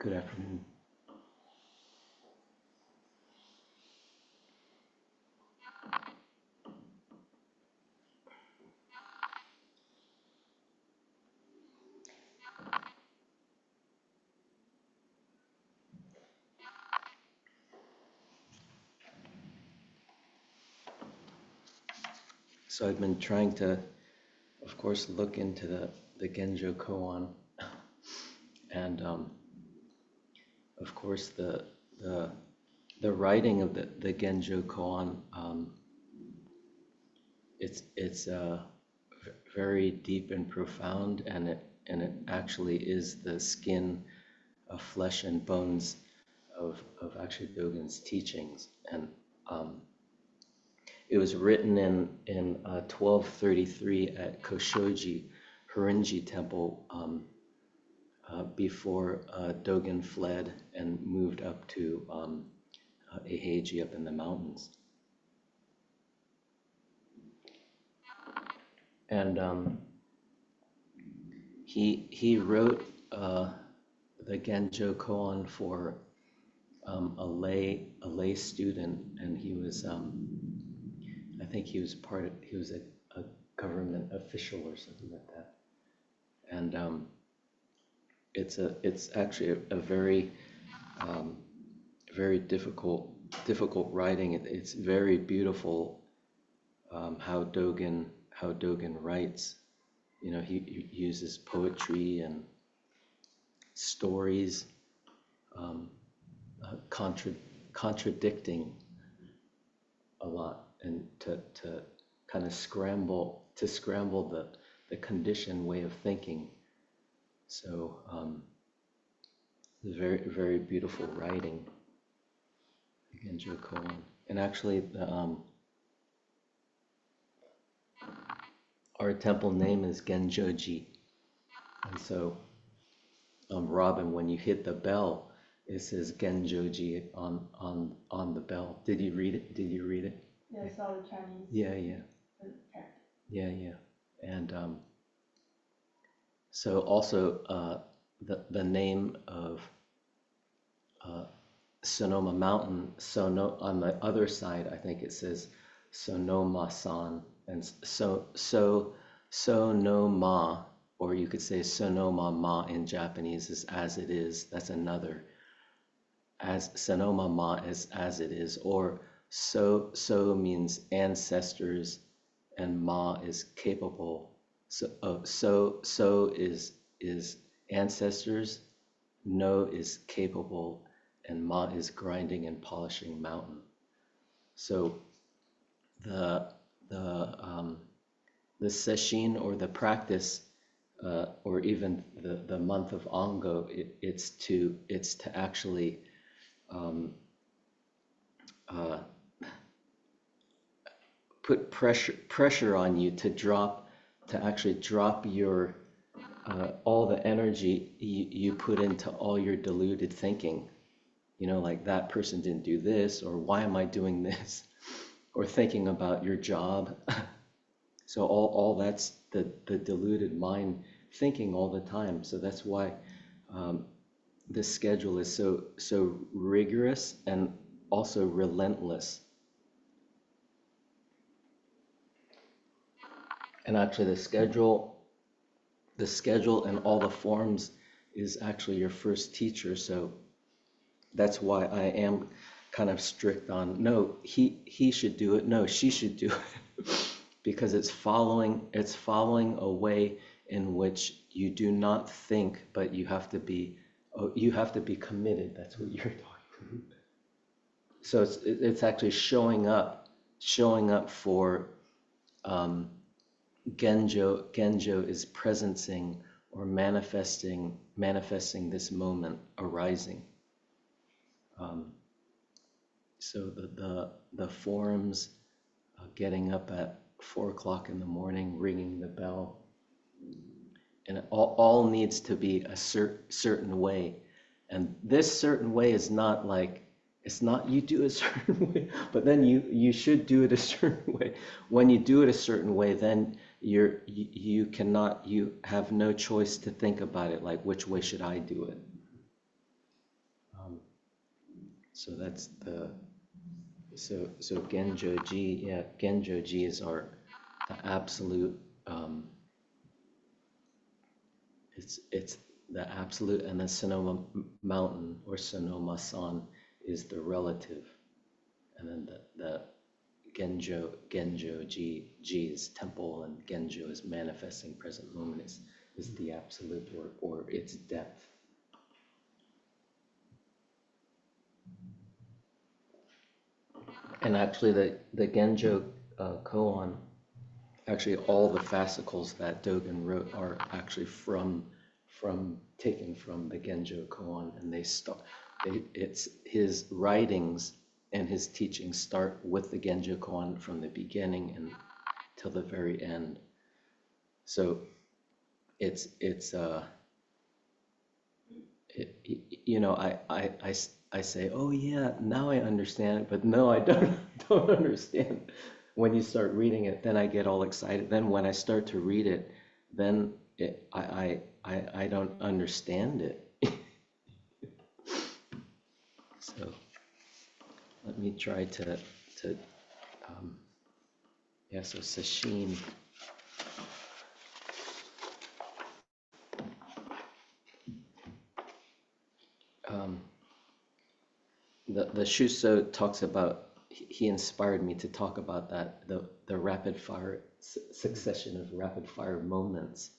Good afternoon. So I've been trying to, of course, look into the Genjo Koan, and of course the writing of the Genjo Koan, it's very deep and profound, and it actually is the skin of flesh and bones of actually Dogen's teachings, and it was written in 1233 at Koshoji Horinji Temple before Dogen fled and moved up to Eiheiji up in the mountains. And he wrote the Genjo Koan for a lay student, and he was I think he was a government official or something like that. And it's actually a very very difficult writing. It's very beautiful how Dogen writes. You know, he uses poetry and stories, contradicting a lot, and to kind of scramble the conditioned way of thinking. So very, very beautiful writing, Genjo Koan. And actually our temple name is Genjoji, and so Robin, when you hit the bell, it says Genjoji on the bell. Did you read it? Yeah, I saw the Chinese. Yeah. And so also the name of Sonoma Mountain, on the other side, I think it says Sonoma-san, and Sonoma, or you could say Sonoma-ma in Japanese, is as it is. That's another. As Sonoma-ma is as it is, or so means ancestors, and ma is capable. So is ancestors, no is capable, and ma is grinding and polishing mountain. So the Sesshin, or the practice, or even the month of Ango, it's to actually put pressure on you to actually drop your all the energy you put into all your deluded thinking. You know, like, that person didn't do this, or why am I doing this, or thinking about your job. So all that's the deluded mind thinking all the time. So that's why this schedule is so rigorous and also relentless. And actually the schedule and all the forms is actually your first teacher. So that's why I am kind of strict on, no, he should do it, no, she should do it. Because it's following a way in which you do not think, but you have to be committed. That's what you're talking about. So it's actually showing up for Genjo. Genjo is presencing or manifesting this moment arising. So the forms, getting up at 4 o'clock in the morning, ringing the bell, and it all needs to be a certain way. And this certain way is not like, it's not you do a certain way, but then you should do it a certain way. When you do it a certain way, then you have no choice to think about it, like, which way should I do it? So that's the so Genjoji, yeah, Genjoji is the absolute. It's the absolute, and the Sonoma Mountain or Sonoma San is the relative, and then the Genjoji is temple, and Genjo is manifesting present moment is the absolute or its depth. And actually, the Genjo koan, actually all the fascicles that Dogen wrote are actually taken from the Genjo koan, and it's his writings and his teachings start with the Genjo koan from the beginning and till the very end. So I say, oh yeah, now I understand, but no, I don't understand. When you start reading it, then I get all excited. Then when I start to read it, then I don't understand it. So let me try to so Sesshin. The Shuso talks about, he inspired me to talk about that, the rapid fire succession of rapid fire moments.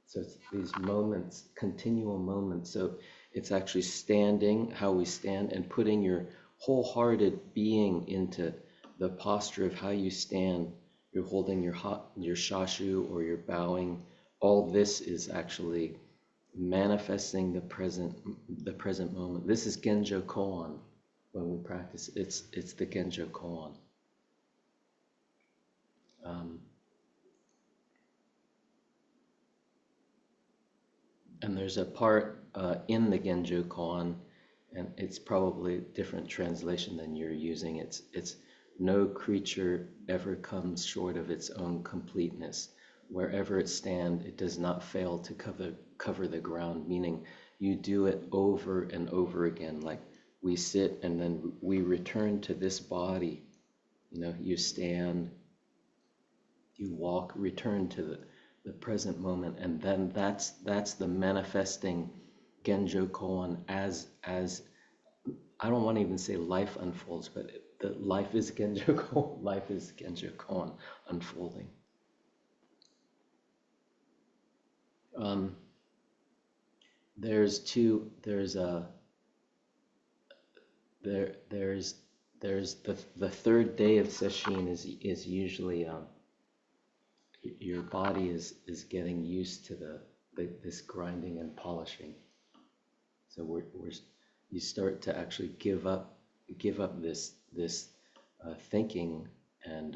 So it's these moments, continual moments. So it's actually standing, how we stand, and putting your wholehearted being into the posture of how you stand. You're holding your shashu or you're bowing. All this is actually manifesting the present moment. This is Genjo Koan. When we practice, it's the Genjo koan. And there's a part in the Genjo koan, and it's probably a different translation than you're using. It's no creature ever comes short of its own completeness. Wherever it stands, it does not fail to cover the ground. Meaning, you do it over and over again, like. We sit and then we return to this body. You stand, you walk, return to the present moment, and then that's the manifesting Genjo koan as I don't want to even say life unfolds, but the life is Genjo koan. Life is Genjo koan unfolding. There's the third day of Sesshin is usually your body is getting used to this grinding and polishing. So you start to actually give up this thinking and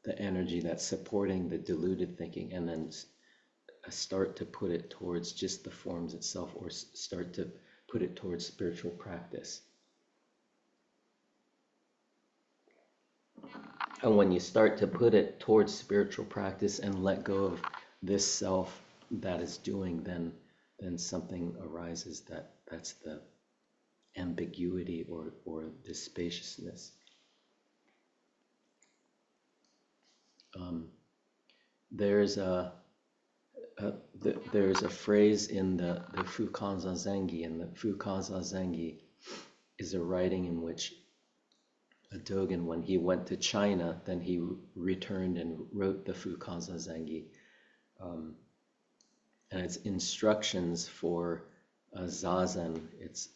the energy that's supporting the deluded thinking, and then start to put it towards just the forms itself, or start to put it towards spiritual practice. And when you start to put it towards spiritual practice and let go of this self that is doing, then something arises that's the ambiguity or the spaciousness. There's a phrase in the Fukanza Zengi, and the Fukanza Zengi is a writing in which a Dogen, when he went to China, then he returned and wrote the Fukanza Zengi, and it's instructions for zazen. It's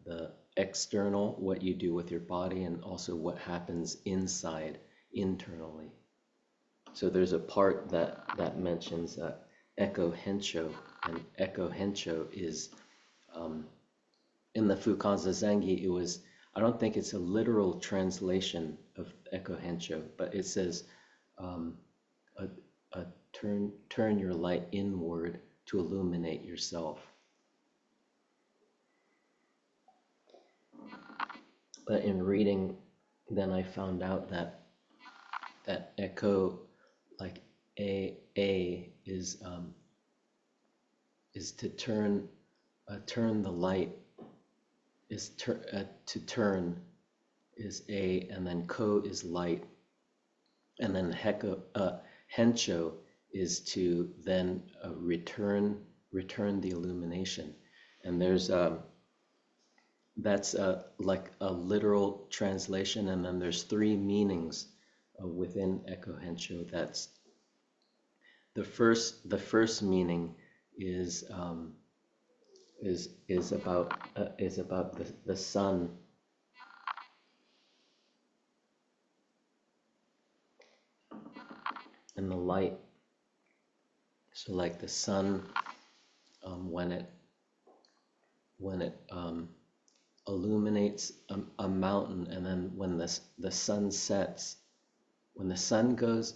the external, what you do with your body, and also what happens inside, internally. So there's a part that mentions Eko Hensho, and Eko Hensho is in the Fukanza Zengi. It was, I don't think it's a literal translation of Eko Hensho, but it says turn your light inward to illuminate yourself. But in reading, then I found out that Eko, like A is to turn the light is to turn is A, and then ko is light, and then hensho is to then return the illumination. And there's that's like a literal translation, and then there's three meanings within Eko Hensho. That's the first meaning is about the sun. And the light. So like the sun, when it illuminates a mountain, and then when the sun sets, when the sun goes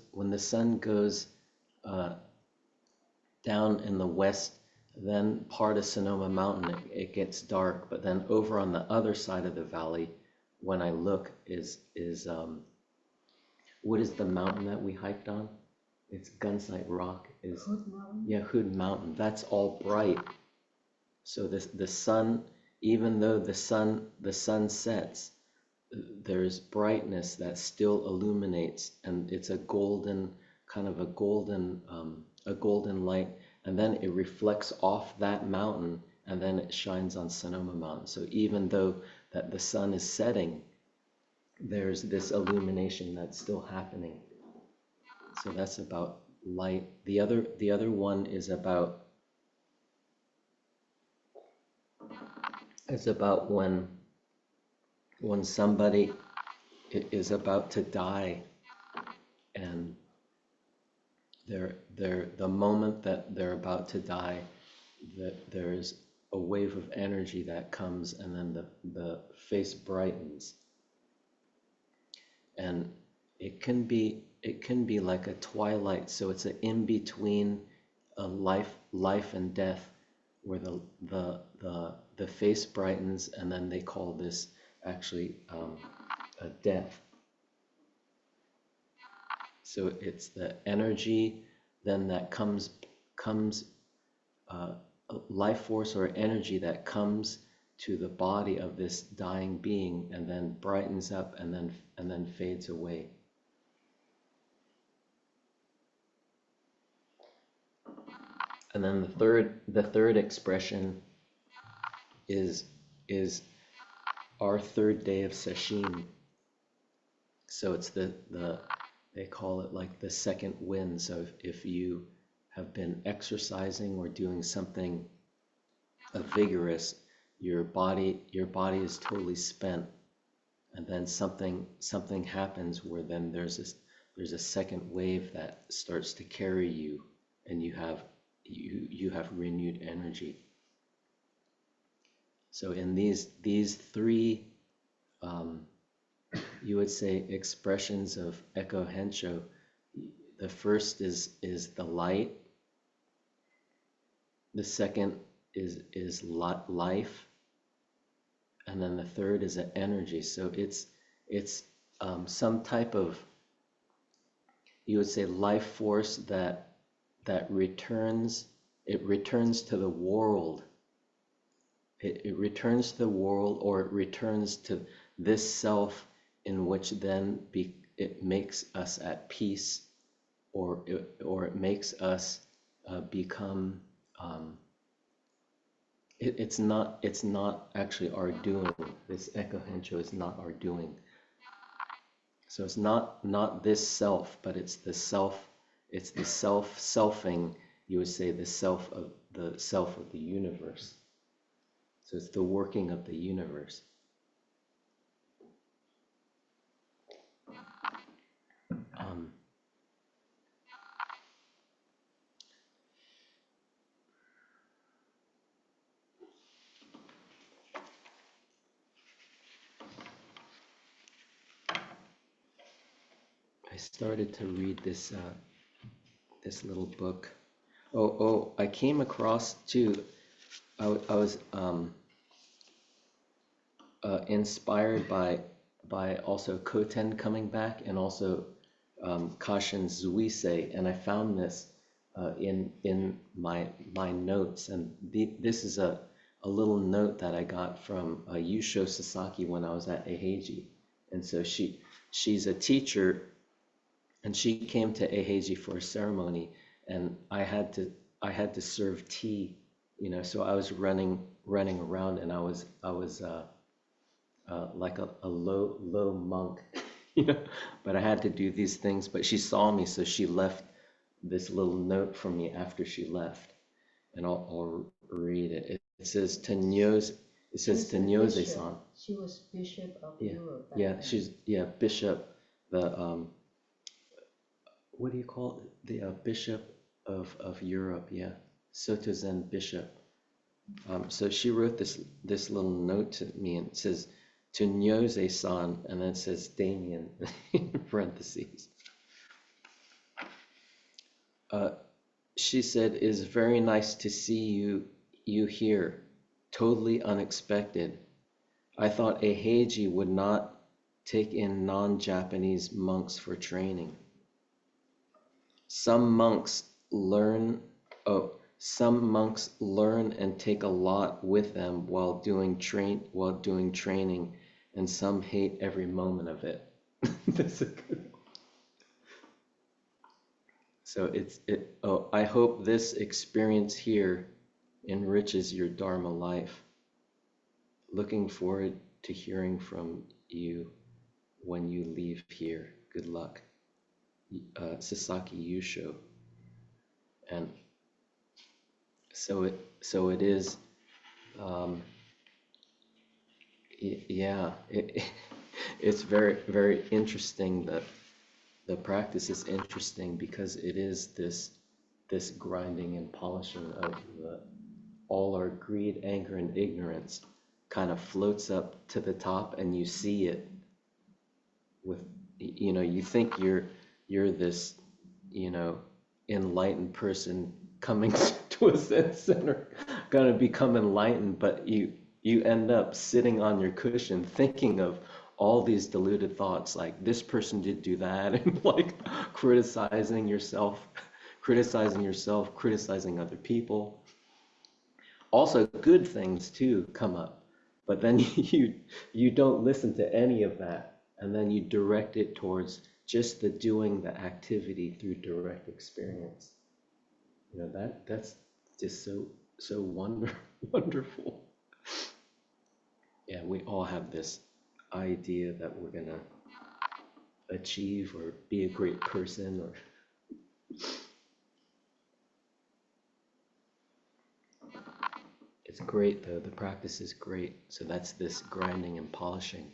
down in the west, then part of Sonoma Mountain it gets dark. But then over on the other side of the valley, when I look, is what is the mountain that we hiked on? It's Gunsight Rock. Hood Mountain. Yeah, Hood Mountain. That's all bright. So the sun, even though the sun sets, there's brightness that still illuminates, and it's a golden light, and then it reflects off that mountain, and then it shines on Sonoma Mountain. So even though that the sun is setting, there's this illumination that's still happening. So that's about light. The other one is about when somebody is about to die, and the moment that they're about to die, that there's a wave of energy that comes, and then the face brightens, and it can be like a twilight. So it's an in between a life and death, where the face brightens, and then they call this actually a death. So it's the energy then that comes life force or energy that comes to the body of this dying being, and then brightens up, and then fades away. And then the third expression is our third day of Sesshin. So it's they call it like the second wind. So if you have been exercising or doing something vigorous, your body is totally spent, and then something happens where then there's a second wave that starts to carry you, and you have renewed energy. So in these three, you would say, expressions of Eko Hensho, the first is the light. The second is life, and then the third is an energy. So it's some type of, you would say, life force that returns. It returns to the world. It returns to the world, or it returns to this self, in which then it makes us at peace, or it makes us become. It's not actually our doing. This Eko Hensho is not our doing. So it's not this self, but it's the self. It's the selfing. You would say the self of the universe. So it's the working of the universe. I started to read this little book. I came across too. I was inspired by also Koten coming back, and also Kashin's zuisse, and I found this in my notes, and this is a a little note that I got from Yusho Sasaki when I was at Eiheiji. And so she's a teacher, and she came to Eiheiji for a ceremony, and I had to serve tea, so I was running around, and I was like a low monk, but I had to do these things. But she saw me, so she left this little note for me after she left, and I'll read it. It says to Nyoze. It says to Nyoze-san. She was Bishop of Yeah, Europe. yeah, she's bishop. The what do you call it? The bishop of Europe. Yeah, Soto Zen bishop. So she wrote this little note to me, and it says to Nyoze-san, and then it says Damien in parentheses. She said, "It is very nice to see you here. Totally unexpected. I thought Eiheiji would not take in non-Japanese monks for training. Some monks learn and take a lot with them while doing training, and some hate every moment of it." That's a good one. So I hope this experience here enriches your Dharma life. Looking forward to hearing from you when you leave here. Good luck. Sasaki Yusho. And so it is, it's very, very interesting. That the practice is interesting because it is this grinding and polishing of all our greed, anger, and ignorance kind of floats up to the top, and you see it with, you think you're this, enlightened person coming to a Zen center, gonna become enlightened, but you end up sitting on your cushion thinking of all these deluded thoughts, like this person did do that, and like criticizing yourself, criticizing other people. Also, good things too come up, but then you don't listen to any of that, and then you direct it towards just the doing, the activity through direct experience. That's just so wonderful. Yeah, we all have this idea that we're gonna achieve or be a great person, or it's great though. The practice is great. So that's this grinding and polishing.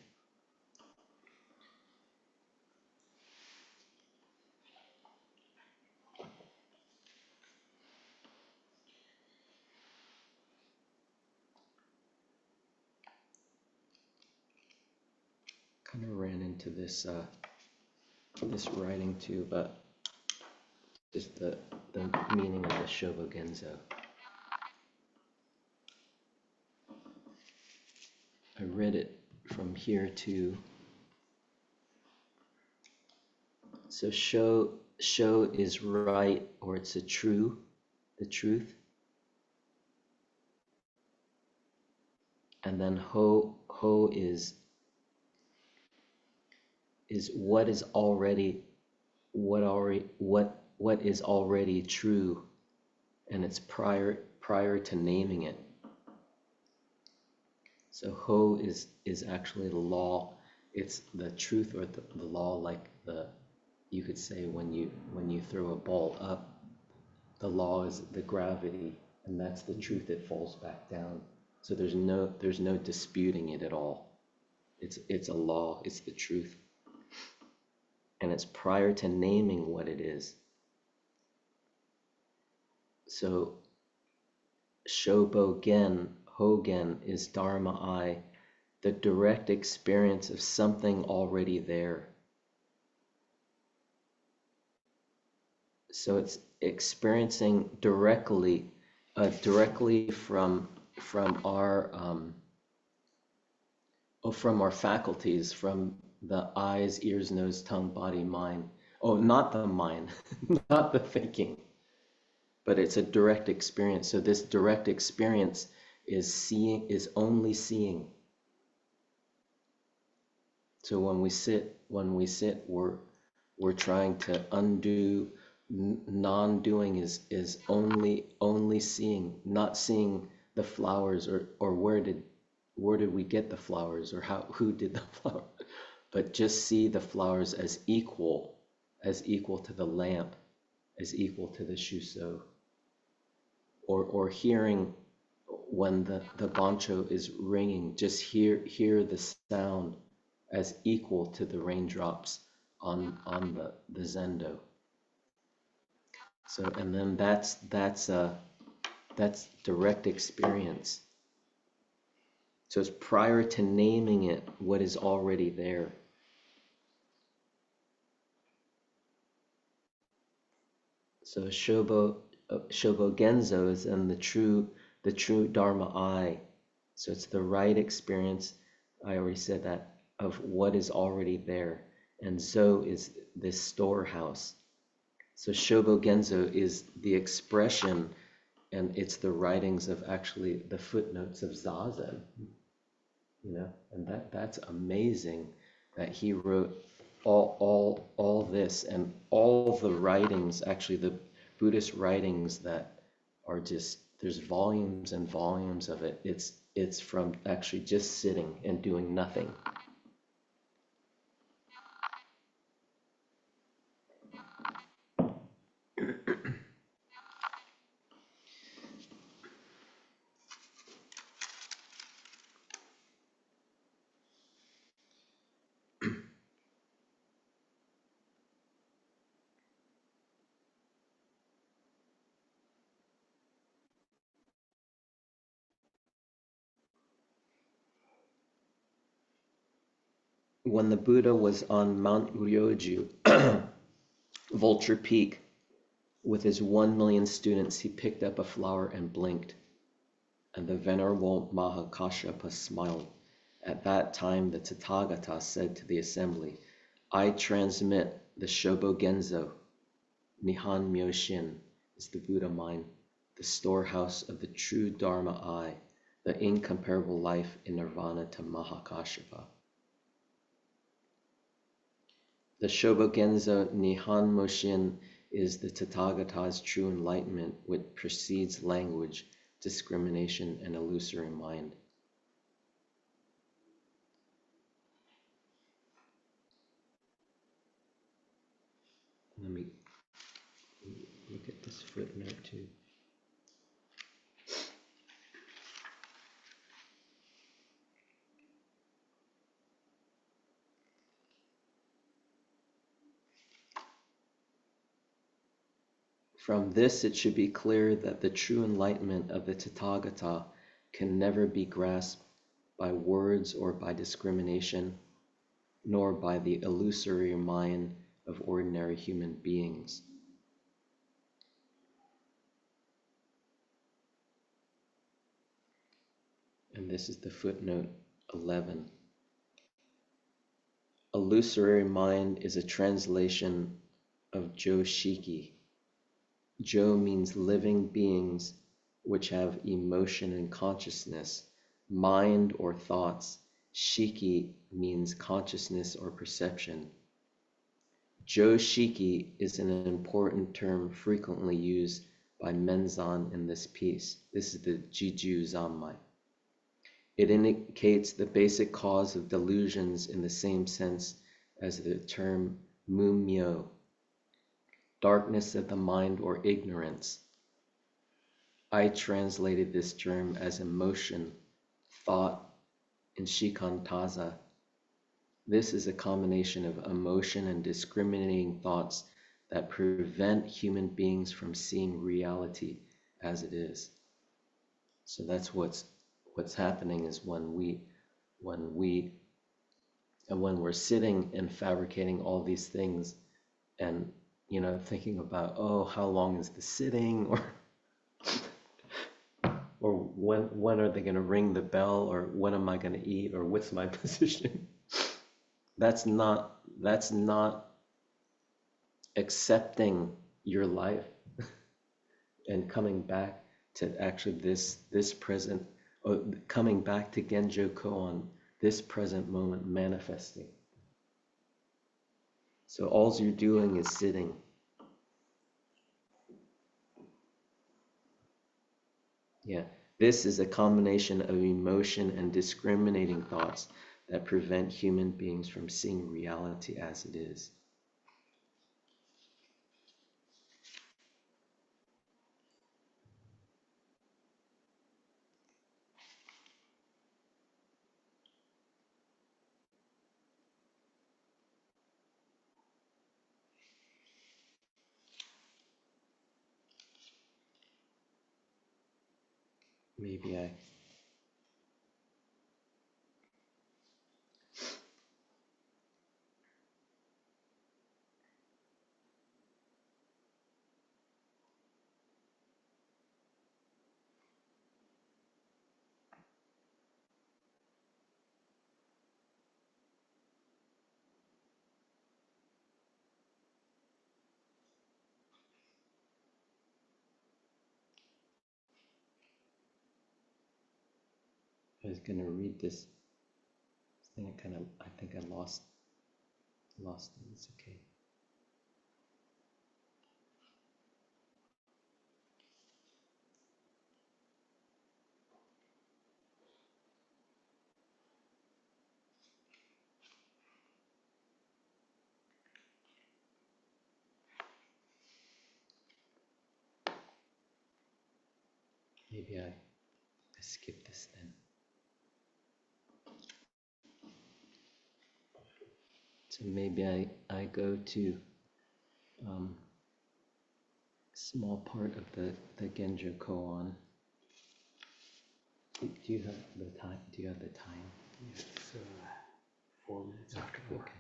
Kind of ran into this writing too, but just the meaning of the Shobogenzo. I read it from here too. So show is right, or it's the truth. And then ho is what is already true, and it's prior to naming it. So ho is actually the law. It's the truth, or the law, like you could say when you throw a ball up, the law is the gravity, and that's the truth. It falls back down. So there's no disputing it at all. It's a law. It's the truth, and it's prior to naming what it is. So Shobogen, Hogen is Dharma I, the direct experience of something already there. So it's experiencing directly from our faculties, from the eyes, ears, nose, tongue, body, mind. Oh, not the mind, not the thinking, but it's a direct experience. So this direct experience is only seeing. So when we sit, we're trying to undo. Non-doing is only seeing, not seeing the flowers, or where did we get the flowers, or who did the flower, but just see the flowers as equal to the lamp, as equal to the shuso, or hearing when the bancho is ringing, just hear the sound as equal to the raindrops on the zendo. So, and then that's direct experience. So it's prior to naming it what is already there. So Shobo Genzo is in the true Dharma eye. So it's the right experience. I already said that, of what is already there, and Zo is this storehouse. So Shobo Genzo is the expression, and it's the writings of actually the footnotes of Zazen, and that's amazing that he wrote all this, and all the writings, actually the Buddhist writings that are just, there's volumes and volumes of it. It's from actually just sitting and doing nothing. When the Buddha was on Mount Ryoju, Vulture Peak, with his 1 million students, he picked up a flower and blinked, and the Venerable Mahakashyapa smiled. At that time, the Tathagata said to the assembly, I transmit the Shobo Genzo. Nihon Myoshin is the Buddha mind, the storehouse of the true Dharma eye, the incomparable life in nirvana to Mahakashyapa. The Shobo Genzo Nihon Moshin is the Tathagata's true enlightenment, which precedes language, discrimination, and illusory mind. Let me look at this footnote too. From this, it should be clear that the true enlightenment of the Tathagata can never be grasped by words or by discrimination, nor by the illusory mind of ordinary human beings. And this is the footnote 11. Illusory mind is a translation of Joshiki. Jo means living beings which have emotion and consciousness, mind or thoughts. Shiki means consciousness or perception. Joshiki is an important term frequently used by Menzan in this piece. This is the Jiju Zammai. It indicates the basic cause of delusions in the same sense as the term Mumyo, darkness of the mind or ignorance. I translated this term as emotion, thought, and shikantaza. This is a combination of emotion and discriminating thoughts that prevent human beings from seeing reality as it is. So that's what's happening, is when we're sitting and fabricating all these things, and thinking about, oh, how long is the sitting, or when are they going to ring the bell, or when am I going to eat, or what's my position? That's not accepting your life and coming back to actually this present coming back to Genjo Koan, this present moment manifesting. So all you're doing is sitting. Yeah, this is a combination of emotion and discriminating thoughts that prevent human beings from seeing reality as it is. Maybe I was gonna read this thing. I think I lost it. It's okay. Maybe I skip this then. So maybe I go to small part of the Genjo Koan. Do you have the time? Do you have the time? It's 4 minutes after 4. Okay.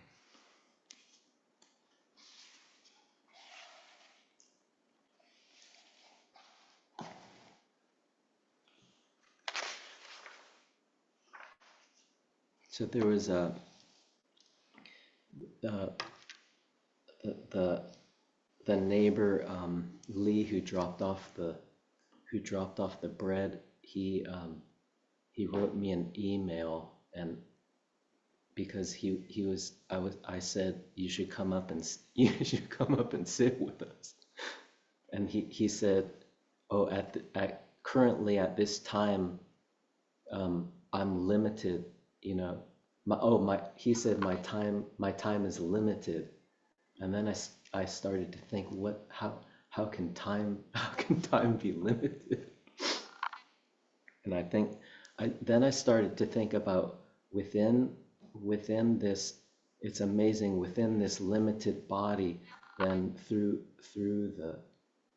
So there was the neighbor Lee who dropped off the bread. He wrote me an email, and because I said you should come up and sit with us, and he said, oh, currently at this time I'm limited, you know. He said my time is limited, and then I started to think, how can time be limited? And I think I started to think about within this, it's amazing, within this limited body, then through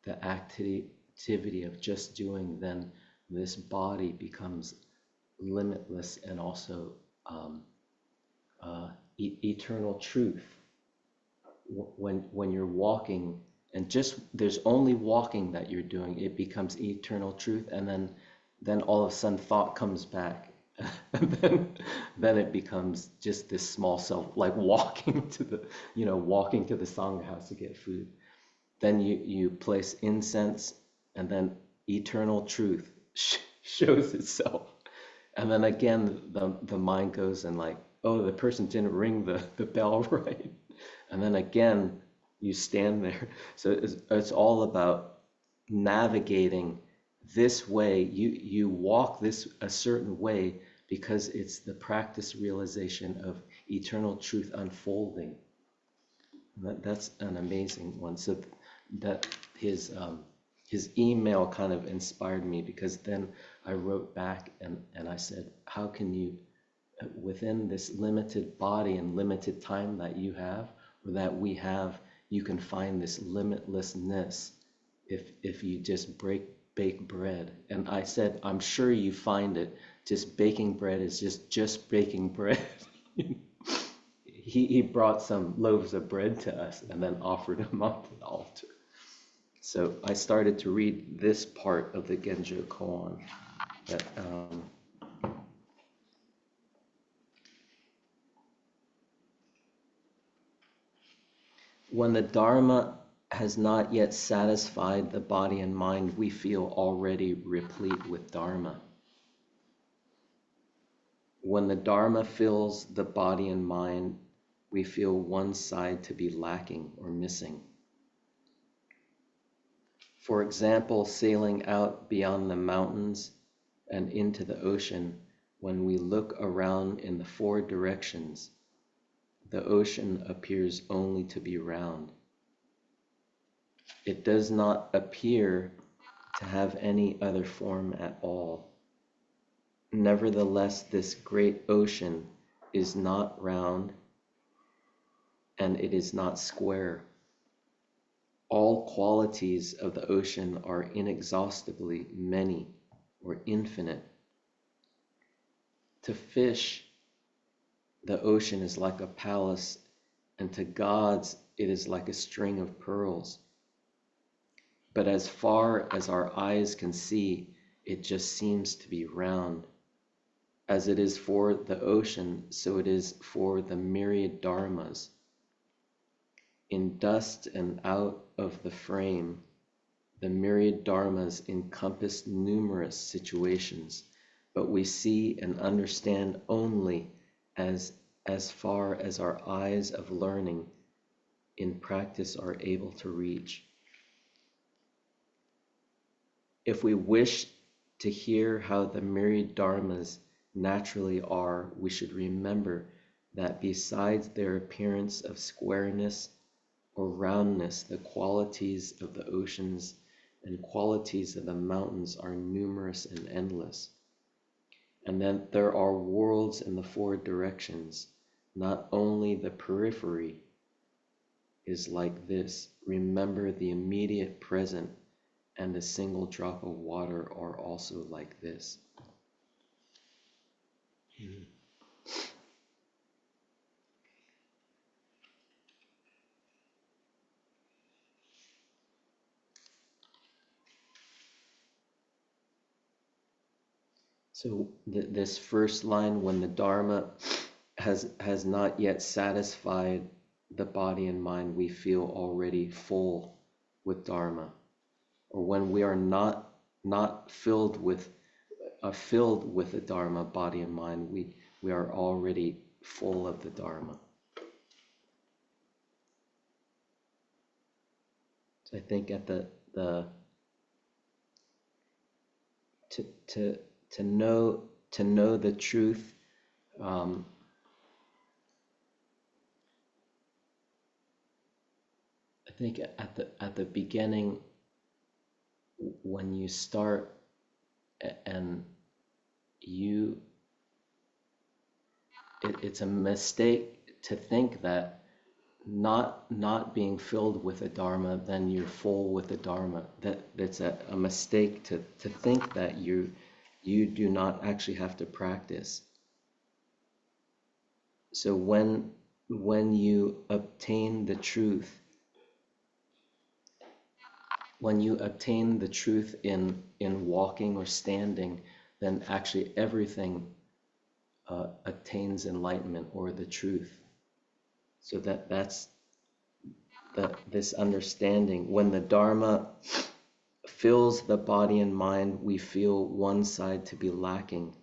the activity of just doing, then this body becomes limitless and also eternal truth. When you're walking and just there's only walking that you're doing, it becomes eternal truth, and then all of a sudden thought comes back, and then it becomes just this small self, like walking to the Sangha house to get food. Then you place incense, and then eternal truth shows itself. And then again, the mind goes and like, oh, the person didn't ring the bell right. And then again, you stand there. So it's all about navigating this way. You walk a certain way because it's the practice realization of eternal truth unfolding. That's an amazing one. So that his email kind of inspired me, because then I wrote back and I said, how can you, within this limited body and limited time that you have, or that we have, you can find this limitlessness if you just bake bread. And I said, I'm sure you find it. Just baking bread is just baking bread. He brought some loaves of bread to us and then offered them up to the altar. So I started to read this part of the Genjo Koan. That when the Dharma has not yet satisfied the body and mind, we feel already replete with Dharma. When the Dharma fills the body and mind, we feel one side to be lacking or missing. For example, sailing out beyond the mountains and into the ocean, when we look around in the four directions, the ocean appears only to be round. It does not appear to have any other form at all. Nevertheless, this great ocean is not round and it is not square. All qualities of the ocean are inexhaustibly many or infinite. To fish, the ocean is like a palace, and to gods it is like a string of pearls. But as far as our eyes can see, it just seems to be round. As it is for the ocean, so it is for the myriad dharmas. In dust and out of the frame, the myriad dharmas encompass numerous situations, but we see and understand only as far as our eyes of learning in practice are able to reach. If we wish to hear how the myriad dharmas naturally are, we should remember that besides their appearance of squareness or roundness, the qualities of the oceans and qualities of the mountains are numerous and endless. And then there are worlds in the four directions. Not only the periphery is like this. Remember, the immediate present and a single drop of water are also like this. So this first line, when the Dharma has not yet satisfied the body and mind, we feel already full with Dharma. Or when we are not filled with the Dharma, body and mind, we are already full of the Dharma. So I think at to know the truth, I think at the beginning, when you start and it's a mistake to think that not being filled with the Dharma, then you're full with the Dharma. That's a mistake to think that you do not actually have to practice. So when you obtain the truth, in walking or standing, then actually everything attains enlightenment or the truth. So that's this understanding. When the Dharma fills the body and mind, we feel one side to be lacking.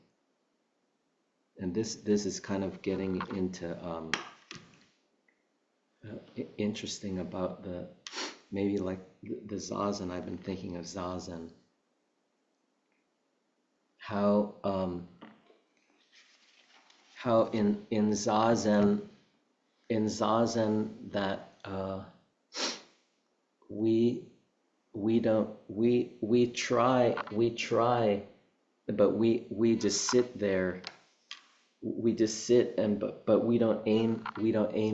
And this is kind of getting into interesting about maybe like the Zazen. I've been thinking of Zazen. How in Zazen that we try, but we just sit there. We just sit but we don't aim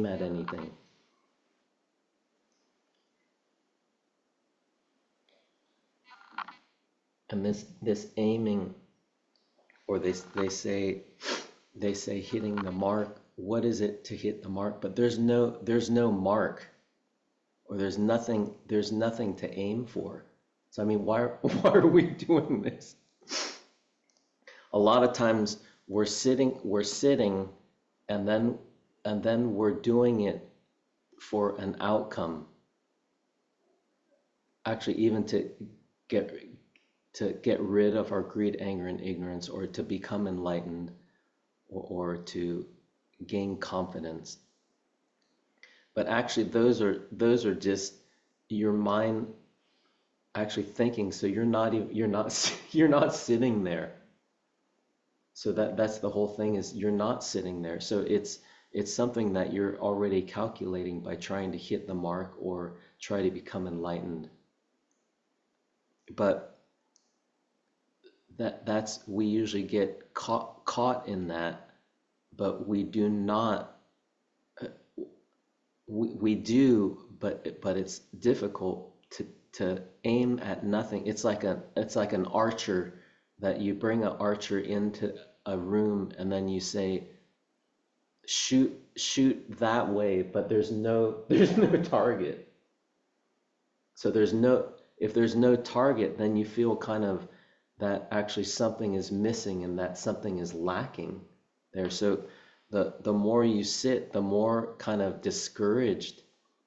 at anything. And this aiming, or they say hitting the mark. What is it to hit the mark? But there's no mark, or there's nothing to aim for. So I mean, why are we doing this? A lot of times we're sitting, and then we're doing it for an outcome. Actually, even to get rid of our greed, anger, and ignorance, or to become enlightened, or to gain confidence. But actually, those are just your mind actually thinking. So you're not even, you're not sitting there. So that's the whole thing, is you're not sitting there. So it's something that you're already calculating by trying to hit the mark or try to become enlightened. But that's we usually get caught in that, but we do not. We do, but it's difficult to aim at nothing. It's like an archer, that you bring an archer into a room and then you say, shoot that way, but there's no target. So if there's no target, then you feel kind of that actually something is missing and that something is lacking there. So the more you sit, the more kind of discouraged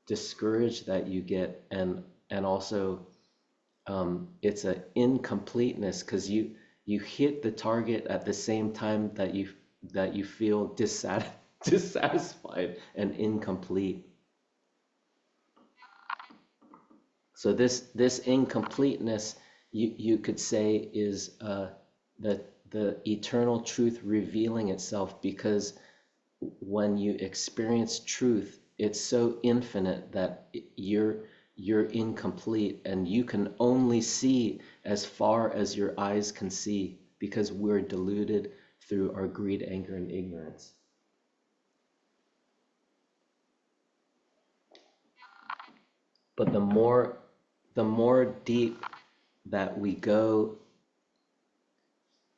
that you get, and also it's an incompleteness, because you hit the target at the same time that you feel dissatisfied and incomplete. So this incompleteness, you could say, is the eternal truth revealing itself, because when you experience truth, it's so infinite that you're incomplete, and you can only see as far as your eyes can see, because we're deluded through our greed, anger, and ignorance. But the more deep that we go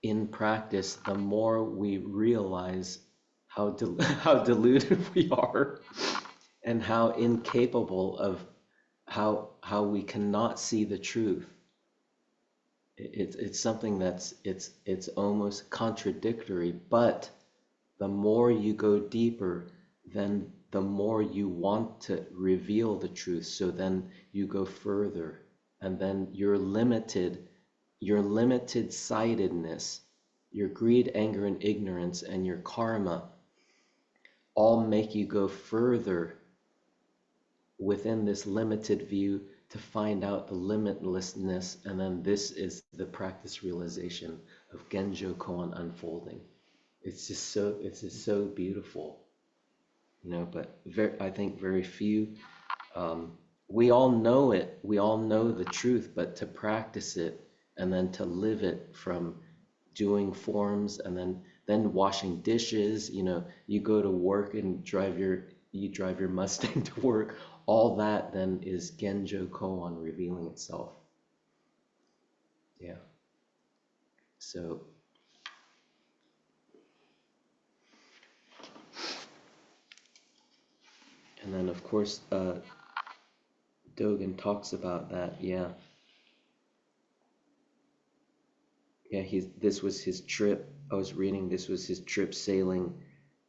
in practice, the more we realize how deluded we are, and how incapable of how we cannot see the truth. It's something that's it's almost contradictory, but the more you go deeper, then the more you want to reveal the truth. So then you go further, and then your limited sightedness, your greed, anger, and ignorance, and your karma all make you go further within this limited view to find out the limitlessness. And then this is the practice realization of Genjo Koan unfolding. It's just so beautiful, but I think very few, we all know it, we all know the truth, but to practice it and then to live it, from doing forms and then washing dishes, you go to work and drive your Mustang to work, all that then is Genjo Koan revealing itself. Yeah. So and then of course Dogen talks about that. Yeah, this was his trip. I was reading, this was his trip sailing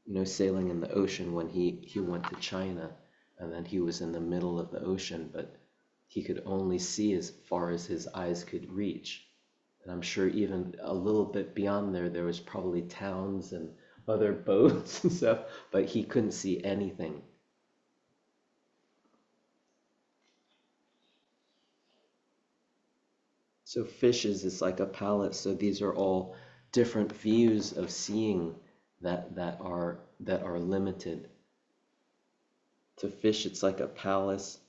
in the ocean when he went to China, and then he was in the middle of the ocean, but he could only see as far as his eyes could reach. And I'm sure even a little bit beyond there was probably towns and other boats and stuff, but he couldn't see anything. So fishes is like a palette. So these are all different views of seeing that are limited. To fish, it's like a palace.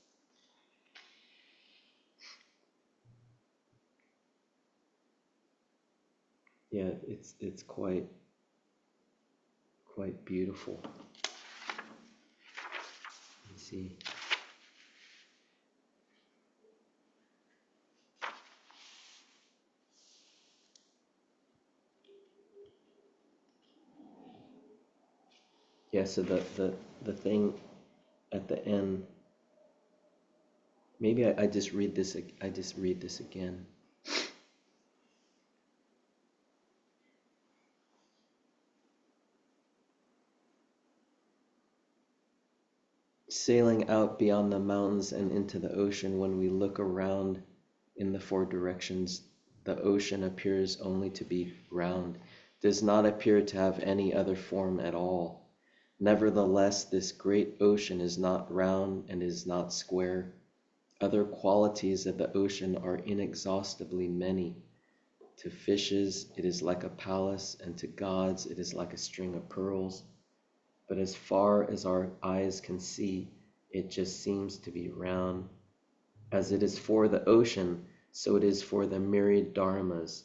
Yeah, it's quite beautiful. Let's see. Yeah, so the thing at the end, maybe I just read this again. Sailing out beyond the mountains and into the ocean, when we look around in the four directions, the ocean appears only to be round. does not appear to have any other form at all. Nevertheless, this great ocean is not round and is not square. Other qualities of the ocean are inexhaustibly many. To fishes, it is like a palace, and to gods, it is like a string of pearls. But as far as our eyes can see, it just seems to be round. As it is for the ocean, so it is for the myriad dharmas.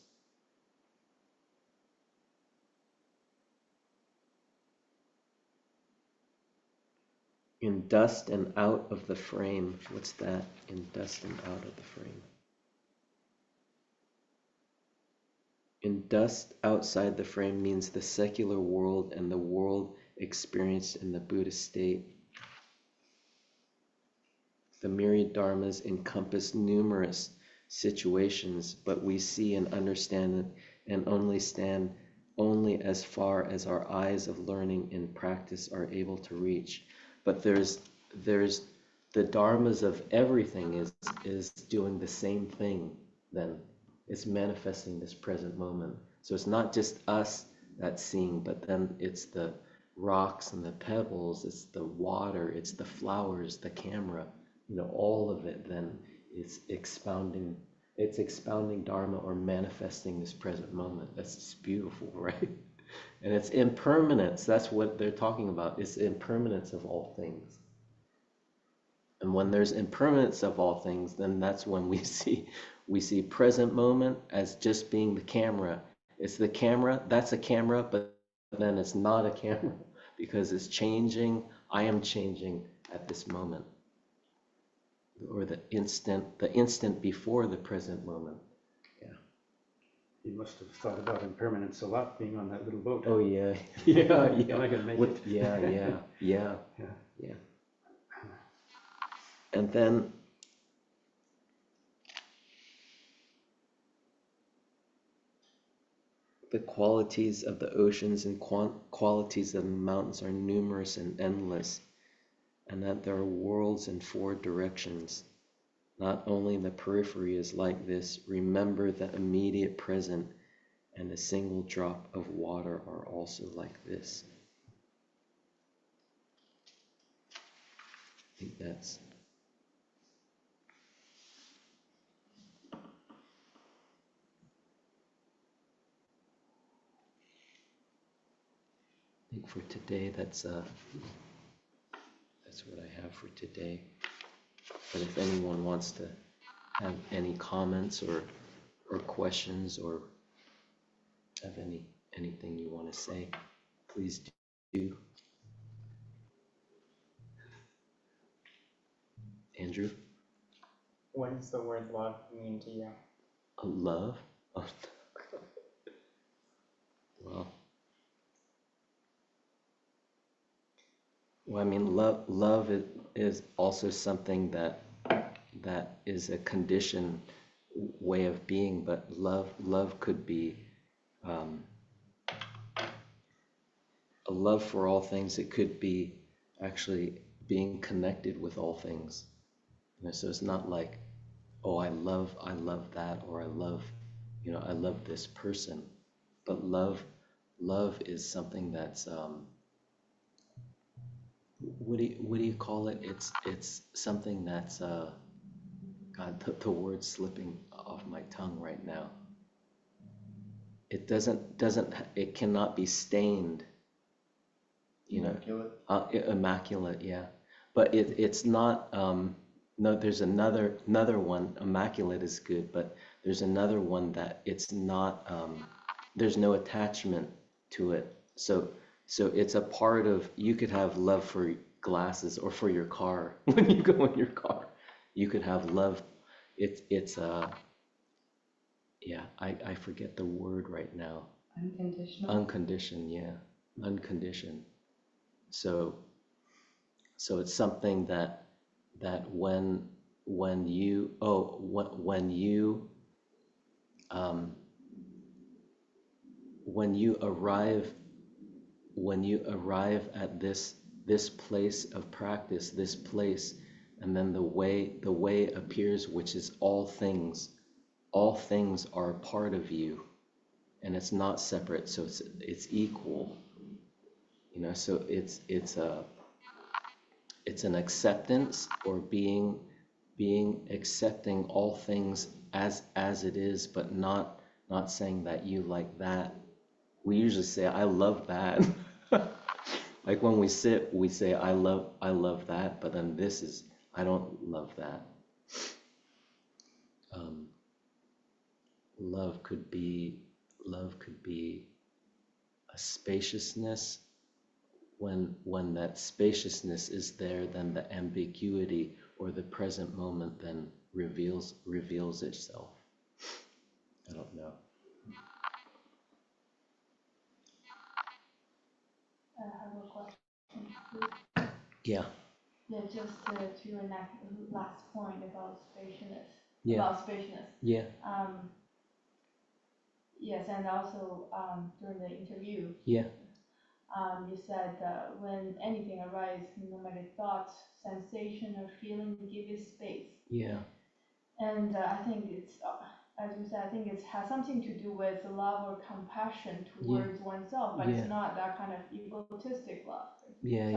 In dust and out of the frame. What's that? In dust and out of the frame. In dust outside the frame means the secular world and the world experienced in the Buddhist state. The myriad dharmas encompass numerous situations, but we see and understand it and only stand only as far as our eyes of learning and practice are able to reach. But there's the dharmas of everything is doing the same thing then. It's manifesting this present moment. So it's not just us that's seeing, but then it's the rocks and the pebbles, it's the water, it's the flowers, the camera, all of it then is expounding Dharma or manifesting this present moment. That's just beautiful, right? And it's impermanence. That's what they're talking about. It's impermanence of all things. And when there's impermanence of all things, then that's when we see present moment as just being the camera. It's the camera, that's a camera, but then it's not a camera because it's changing. I am changing at this moment. Or the instant before the present moment. You must have thought about impermanence a lot being on that little boat. Oh yeah, yeah. Am I gonna make it? Yeah. And then the qualities of the oceans and qualities of the mountains are numerous and endless, and that there are worlds in 4 directions. Not only the periphery is like this, remember the immediate present and a single drop of water are also like this. I think that's for today, that's what I have for today. But if anyone wants to have any comments or questions or have anything you want to say, please do. Andrew? What does the word love mean to you? Love? Oh, well, I mean, love is also something that is a conditioned way of being, but love could be a love for all things. It could be actually being connected with all things. So it's not like, oh, I love that, or I love this person. But love is something that's what do you call it? It's something that's God, the word's slipping off my tongue right now. It it cannot be stained. Immaculate? Immaculate, yeah. But it's not. No, there's another one. Immaculate is good, but there's another one that it's not. There's no attachment to it. So it's a part of. You could have love for glasses or for your car when you go in your car. You could have love. It's yeah. I forget the word right now. Unconditional. Unconditioned, yeah. Unconditioned. So it's something that when you arrive at this place of practice, this place, and then the way appears, which is all things are a part of you. and it's not separate, so it's equal. So it's an acceptance, or being accepting all things as it is, but not saying that you like that. We usually say, I love that. Like when we sit, we say, I love that, but then this is, I don't love that. Love could be a spaciousness. When that spaciousness is there, then the ambiguity or the present moment then reveals itself. I don't know. I have a question, please. Yeah. Yeah, just to enact the last point about spaciousness. Yeah. About spaciousness. Yeah. Yes, and also during the interview, Yeah. you said when anything arises, no matter thought, sensation, or feeling, give it space. Yeah. And I think it's, as you said, I think it has something to do with love or compassion towards oneself, but it's not that kind of egotistic love. Yeah.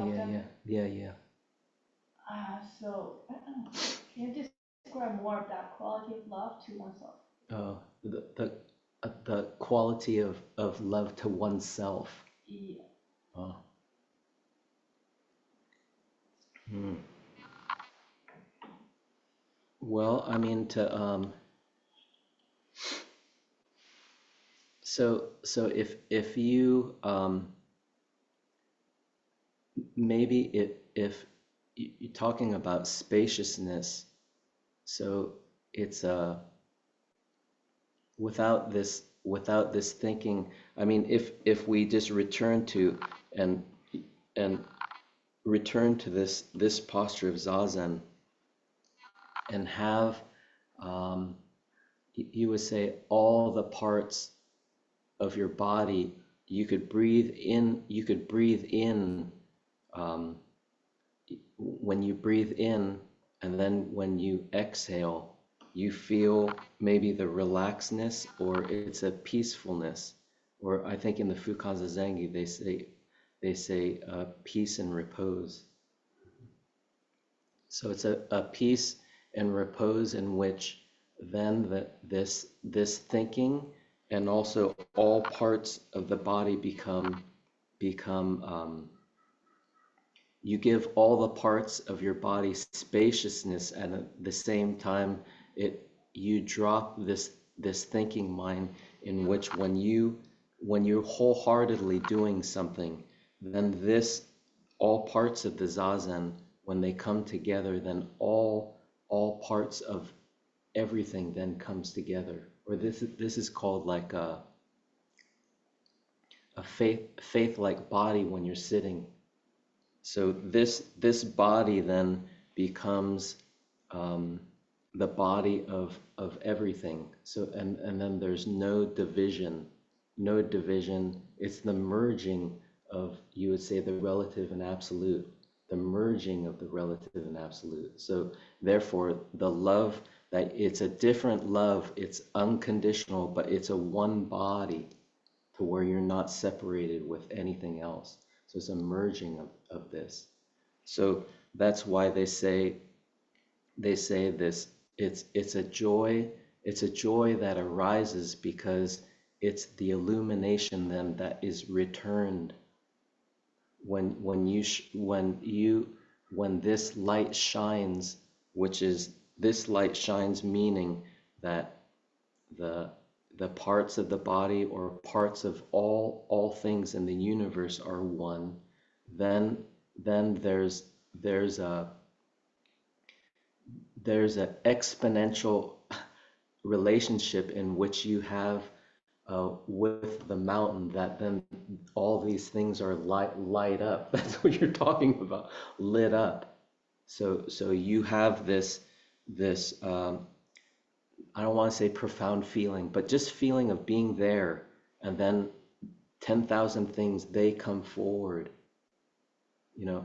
So, can you describe more of that quality of love to oneself? Oh, the quality of love to oneself. Yeah. Oh. Well, I mean, so if you maybe if you're talking about spaciousness, so it's without this thinking. I mean, if we just return to and return to this posture of zazen, and have you would say all the parts of your body, you could breathe in when you breathe in, and then when you exhale, you feel maybe the relaxedness, or it's a peacefulness, or I think in the Fukaza Zengi they say peace and repose. So it's a peace and repose in which then this thinking and also all parts of the body become you give all the parts of your body spaciousness, and at the same time you drop this thinking mind, in which when you're wholeheartedly doing something, then all parts of the zazen, when they come together, then all parts of everything then comes together. Or this is called like a faith like body when you're sitting. So this body then becomes the body of everything. So and then there's no division. It's the merging of, you would say, the relative and absolute, the merging of the relative and absolute. So therefore the love, that it's a different love, it's unconditional, but it's a one body, to where you're not separated with anything else. So it's a merging of this. So that's why they say this, it's a joy that arises, because it's the illumination then that is returned when this light shines, which is, this light shines, meaning that the parts of the body, or parts of all things in the universe, are one. Then there's an exponential relationship in which you have with the mountain, that then all these things are light up. That's what you're talking about, lit up. So you have this I don't want to say profound feeling, but just feeling of being there, and then 10,000 things, they come forward.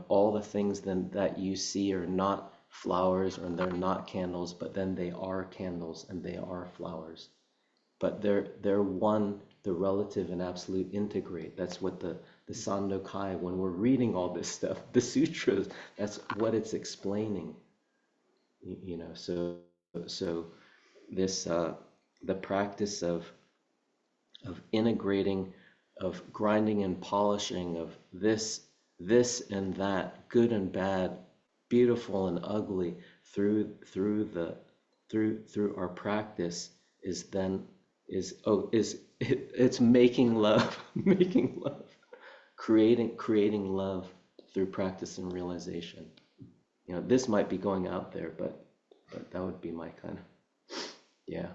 All the things then that you see are not flowers, or they're not candles, but then they are candles and they are flowers. But they're one the relative and absolute integrate. That's what the Sandokai, when we're reading all this stuff, the sutras, that's what it's explaining. You know, so this the practice of integrating, of grinding and polishing, of this and that, good and bad, beautiful and ugly, through our practice it's making love, making love, creating love through practice and realization. You know, this might be going out there, but that would be my kind of, yeah.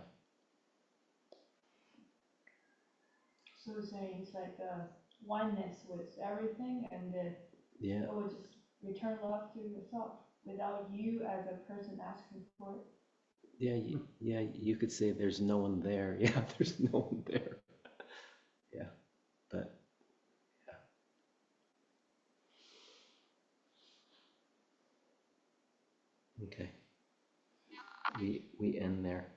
So saying it's like a oneness with everything, and then Yeah. it will just return love to yourself without you as a person asking for it. Yeah, you could say there's no one there. Yeah, there's no one there. Yeah, but yeah. Okay. We end there.